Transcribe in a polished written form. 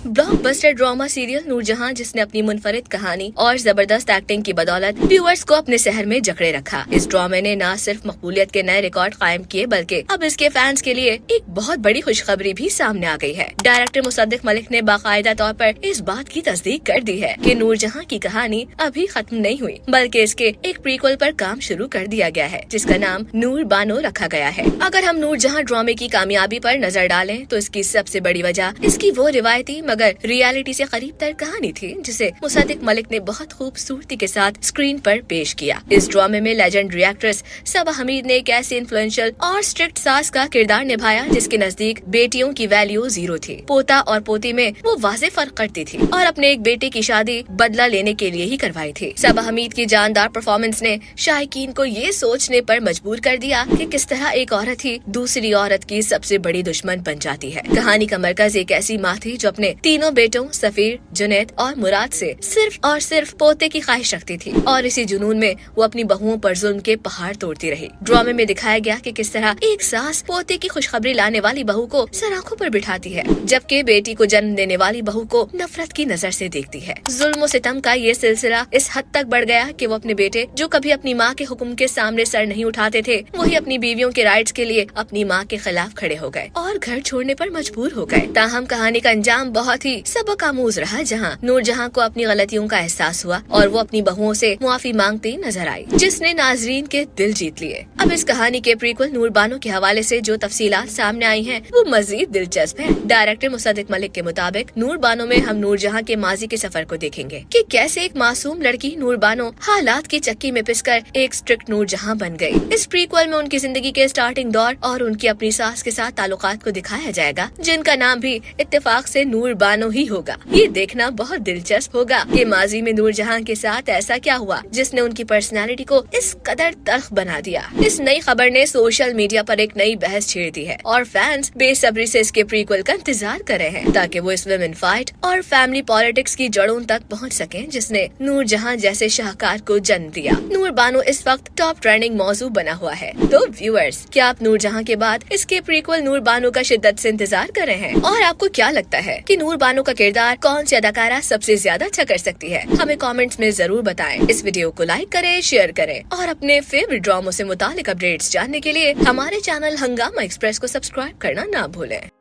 Blockbuster drama serial Noor Jahan, जिसने अपनी मुनफरिद कहानी और जबरदस्त एक्टिंग की बदौलत व्यूअर्स को अपने शहर में जकड़े रखा। इस ड्रामे ने न सिर्फ मकबूलियत के नए रिकॉर्ड कायम किए, बल्कि अब इसके फैंस के लिए एक बहुत बड़ी खुशखबरी भी सामने आ गई है। डायरेक्टर मुसद्दिक मलिक ने बाकायदा तौर पर इस बात की तस्दीक कर दी है कि नूरजहां की कहानी अभी खत्म नहीं हुई, बल्कि इसके एक प्रीक्वल पर काम शुरू कर दिया गया है, जिसका नाम नूर बानो रखा गया है। अगर हम नूरजहां ड्रामे की कामयाबी पर नजर डालें तो इसकी सबसे बड़ी वजह इसकी वो रिवायती मगर रियलिटी से करीब तर कहानी थी, जिसे मुसद्दिक मलिक ने बहुत खूबसूरती के साथ स्क्रीन पर पेश किया। इस ड्रामे में लेजेंडरी एक्ट्रेस सबा हमीद ने एक ऐसी इन्फ्लुएंशियल और स्ट्रिक्ट सास का किरदार निभाया जिसके नजदीक बेटियों की वैल्यू 0 थी। पोता और पोती में वो वाज़ेह फर्क करती थी और अपने एक बेटे की शादी बदला लेने के लिए ही करवाई थी। सबा हमीद की जानदार परफॉर्मेंस ने शायकीन को ये सोचने पर मजबूर कर दिया कि किस तरह एक औरत ही दूसरी औरत की सबसे बड़ी दुश्मन बन जाती है। कहानी का मरकज एक ऐसी माँ थी जो अपने तीनों बेटों सफीर, जुनैद और मुराद से सिर्फ और सिर्फ पोते की ख्वाहिश रखती थी और इसी जुनून में वो अपनी बहुओं पर जुल्म के पहाड़ तोड़ती रही। ड्रामे में दिखाया गया कि किस तरह एक सास पोते की खुशखबरी लाने वाली बहू को सर आंखों पर बिठाती है, जबकि बेटी को जन्म देने वाली बहू को नफरत की नजर से देखती है। जुल्म सितम का ये सिलसिला इस हद तक बढ़ गया कि वो अपने बेटे जो कभी अपनी माँ के हुक्म के सामने सर नहीं उठाते थे, वही अपनी बीवियों के राइट्स के लिए अपनी माँ के खिलाफ खड़े हो गए और घर छोड़ने पर मजबूर हो गए। ताहम कहानी का अंजाम बहुत ही सबक आमूज रहा, जहाँ नूरजहां को अपनी गलतियों का एहसास हुआ और वो अपनी बहुओं से मुआफी मांगती नजर आई, जिसने नाजरीन के दिल जीत लिए। अब इस कहानी के प्रीक्वल नूर बानो के हवाले से जो तफसीलात सामने आई हैं, वो मजीद दिलचस्प है। डायरेक्टर मुसद्दिक मलिक के मुताबिक नूर बानो में हम नूरजहां के माजी के सफर को देखेंगे कि कैसे एक मासूम लड़की नूर बानो हालात की चक्की में पिसकर एक स्ट्रिक्ट नूरजहां बन गई। इस प्रीक्वल में उनकी जिंदगी के स्टार्टिंग दौर और उनकी अपनी सास के साथ ताल्लुकात को दिखाया जाएगा, जिनका नाम भी इत्तेफाक से नूर बानो ही होगा। ये देखना बहुत दिलचस्प होगा कि माजी में नूरजहां के साथ ऐसा क्या हुआ जिसने उनकी पर्सनालिटी को इस कदर तल्ख बना दिया। इस नई खबर ने सोशल मीडिया पर एक नई बहस छेड़ दी है और फैंस बेसब्री से इसके प्रीक्वल का इंतजार कर रहे हैं ताकि वो इस विमेन फाइट और फैमिली पॉलिटिक्स की जड़ों तक पहुंच सकें, जिसने नूरजहां जैसे शाहकार को जन्म दिया। नूर बानो इस वक्त टॉप ट्रेंडिंग मौजू बना हुआ है। तो व्यूअर्स, क्या आप नूरजहां के बाद इसके प्रीक्वल नूर बानो का शिद्दत से इंतजार कर रहे हैं? और आपको क्या लगता है कि नूर बानो का किरदार कौन सी अदाकारा सबसे ज्यादा अच्छा कर सकती है? हमें कमेंट्स में जरूर बताएं। इस वीडियो को लाइक करें, शेयर करें और अपने फेवरेट ड्रामों से मुतालिक अपडेट्स जानने के लिए हमारे चैनल हंगामा एक्सप्रेस को सब्सक्राइब करना ना भूलें।